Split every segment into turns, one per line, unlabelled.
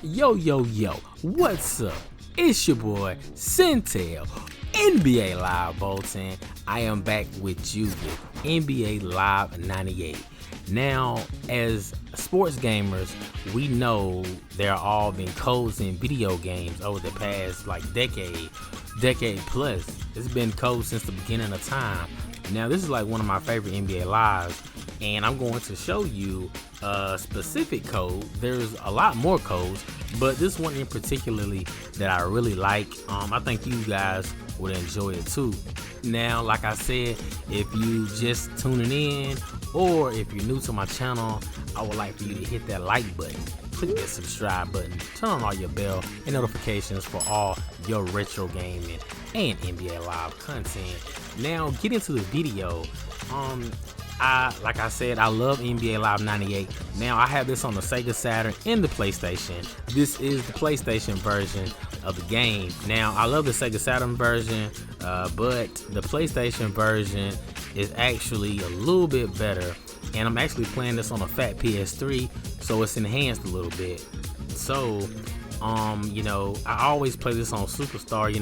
Yo, what's up? It's your boy, Centel, NBA Live Bolton. I am back with you with NBA Live 98. Now, as sports gamers, we know there are all been codes in video games over the past decade plus. It's been codes since the beginning of time. Now, this is like one of my favorite NBA Lives, and I'm going to show you a specific code. There's a lot more codes, but this one in particularly that I really like. I think you guys would enjoy it too. Now, like I said, if you just tuning in or if you're new to my channel, I would like for you to hit that like button, click that subscribe button, turn on all your bell and notifications for all your retro gaming and NBA Live content. Now, get into the video. Like I said, I love NBA Live 98. Now, I have this on the Sega Saturn and the PlayStation. This is the PlayStation version of the game. Now, I love the Sega Saturn version, but the PlayStation version is actually a little bit better. And I'm actually playing this on a fat PS3, so it's enhanced a little bit. So, I always play this on Superstar,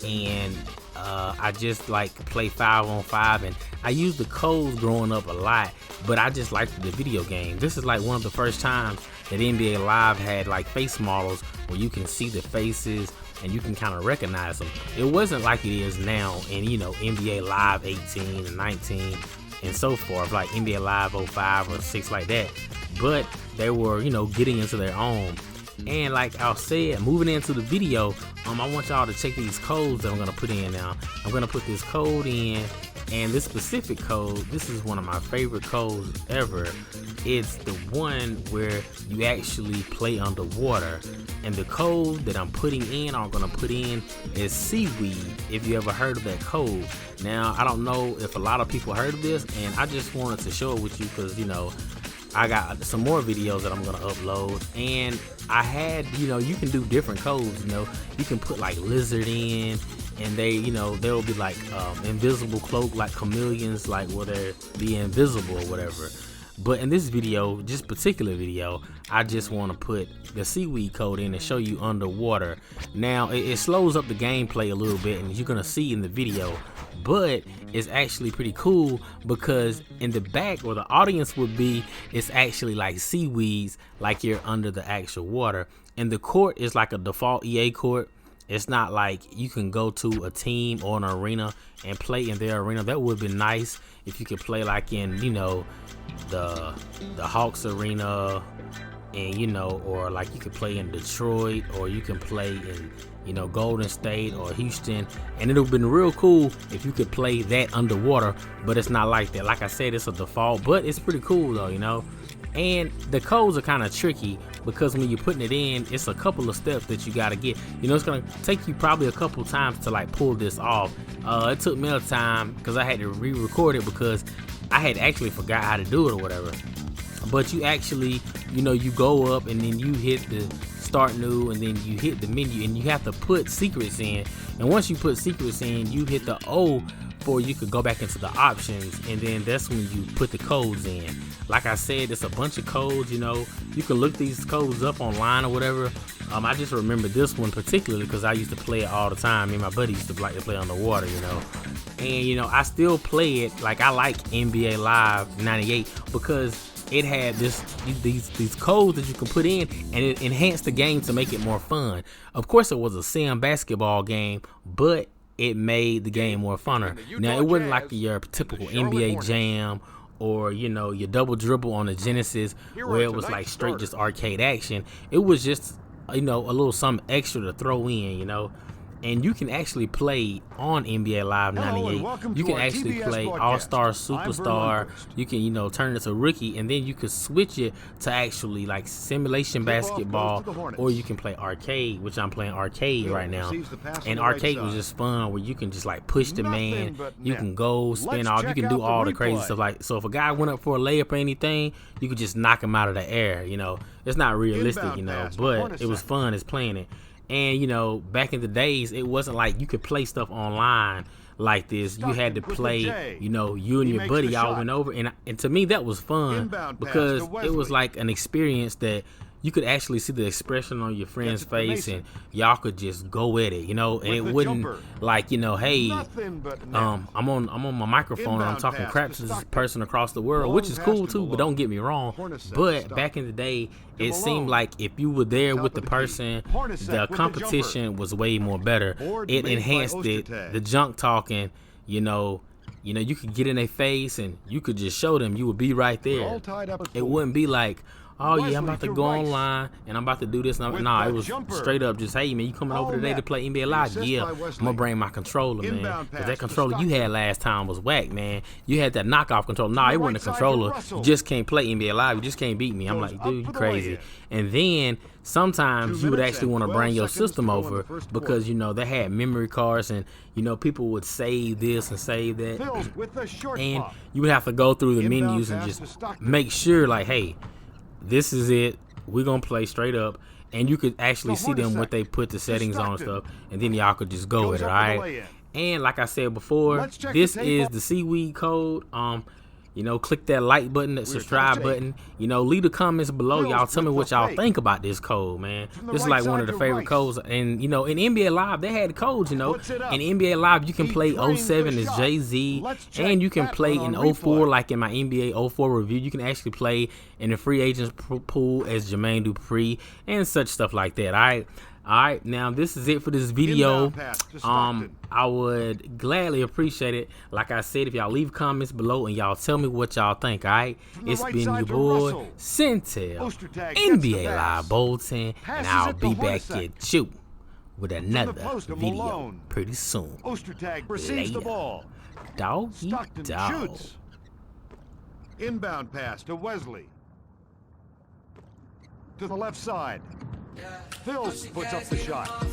and I just like play 5-on-5, and I used the codes growing up a lot, but I just liked the video game. This is like one of the first times that NBA Live had like face models where you can see the faces and you can kind of recognize them. It wasn't like it is now in NBA Live 18 and 19 and so forth, like NBA Live 05 or 6 like that, but they were getting into their own. And like I said, moving into the video, I want y'all to check these codes that I'm gonna put in now. I'm gonna put this code in, and this specific code, this is one of my favorite codes ever. It's the one where you actually play underwater. And the code that I'm putting in, or I'm gonna put in, is Seaweed, if you ever heard of that code. Now, I don't know if a lot of people heard of this, and I just wanted to show it with you because, I got some more videos that I'm gonna upload, and I had, you can do different codes. You can put like lizard in, and they'll be like invisible cloak, like chameleons, like where they're be invisible or whatever. But in this video, just particular video, I just want to put the Seaweed code in and show you underwater. Now, it slows up the gameplay a little bit, and you're gonna see in the video, but it's actually pretty cool because in the back where the audience would be, it's actually like seaweeds, like you're under the actual water. And the court is like a default EA court. It's not like you can go to a team or an arena and play in their arena. That would be nice if you could play like in, the Hawks arena, and or like you could play in Detroit, or you can play in Golden State or Houston, and it would have been real cool if you could play that underwater, but it's not like that. Like I said, it's a default, but it's pretty cool though, and the codes are kind of tricky because when you're putting it in, it's a couple of steps that you got to get. It's gonna take you probably a couple times to like pull this off. It took me a time because I had to re-record it because I had actually forgot how to do it or whatever. But you actually, you go up and then you hit the start new, and then you hit the menu, and you have to put secrets in. And once you put secrets in, you hit the O for you could go back into the options, and then that's when you put the codes in. Like I said, it's a bunch of codes. You can look these codes up online or whatever. I just remember this one particularly because I used to play it all the time. Me and my buddy used to like to play underwater, and I still play it. Like, I like NBA Live 98 because it had these codes that you can put in, and it enhanced the game to make it more fun. Of course, it was a sim basketball game, but it made the game more funner. Now, it wasn't like your typical NBA Jam or your double dribble on the Genesis where it was like straight just arcade action. It was just a little something extra to throw in, and you can actually play on NBA Live 98. You can actually play All-Star, Superstar. You can, turn it to Rookie, and then you can switch it to actually like simulation basketball, or you can play arcade, which I'm playing arcade right now. And arcade was just fun where you can just like push the man. You can go spin off. You can do all the crazy stuff. Like, so if a guy went up for a layup or anything, you could just knock him out of the air. It's not realistic, but it was fun as playing it. And back in the days, it wasn't like you could play stuff online like this. You had to play, you and your buddy all went over, and to me that was fun because it was like an experience that you could actually see the expression on your friend's face, and y'all could just go at it, you know, and it wouldn't like, you know, hey, I'm on my microphone and I'm talking crap to this person across the world, which is cool too, but don't get me wrong. But back in the day, it seemed like if you were there with the person, the competition was way more better. It enhanced it. The junk talking, you know, you could get in their face and you could just show them you would be right there. It wouldn't be like, oh yeah, I'm about to go online and I'm about to do this. Nah, it was straight up just, hey man, you coming over today to play NBA Live? Yeah, I'm gonna bring my controller, man. Cause that controller you had last time was whack, man. You had that knockoff controller. Nah, it wasn't a controller. You just can't play NBA Live. You just can't beat me. I'm like, dude, you crazy. And then sometimes you would actually want to bring your system over because, you know, they had memory cards and, you know, people would save this and save that. And you would have to go through the menus and just make sure like, hey, this is it. We're going to play straight up. And you could actually see them what they put the settings on and stuff. And then y'all could just go with it, all right? And like I said before, this is the Seaweed code. You know, click that like button, that subscribe button. You know, leave the comments below. Y'all tell me what y'all think about this code, man. This is like one of the favorite codes. And, you know, in NBA Live, they had codes, you know. In NBA Live, you can play 07 as Jay-Z. And you can play in 04, like in my NBA 04 review. You can actually play in the free agents pool as Jermaine Dupri and such stuff like that, all right? All right, now this is it for this video. I would gladly appreciate it. Like I said, if y'all leave comments below and y'all tell me what y'all think, all right? It's been your boy, Centel, NBA Live Bolton, and I'll be back at you with another video pretty soon. Later. Doggy dog.
Inbound pass to Wesley. To the left side. Phils puts up the shot.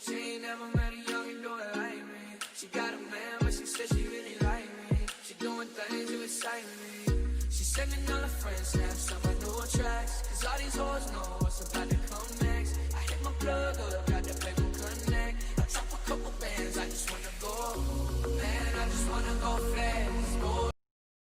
She ain't never met a young boy like me. She got a man, but she said she really like me. She doing things to excite me. She sending all her friends snaps on my new tracks. Cause all these hoes know what's about to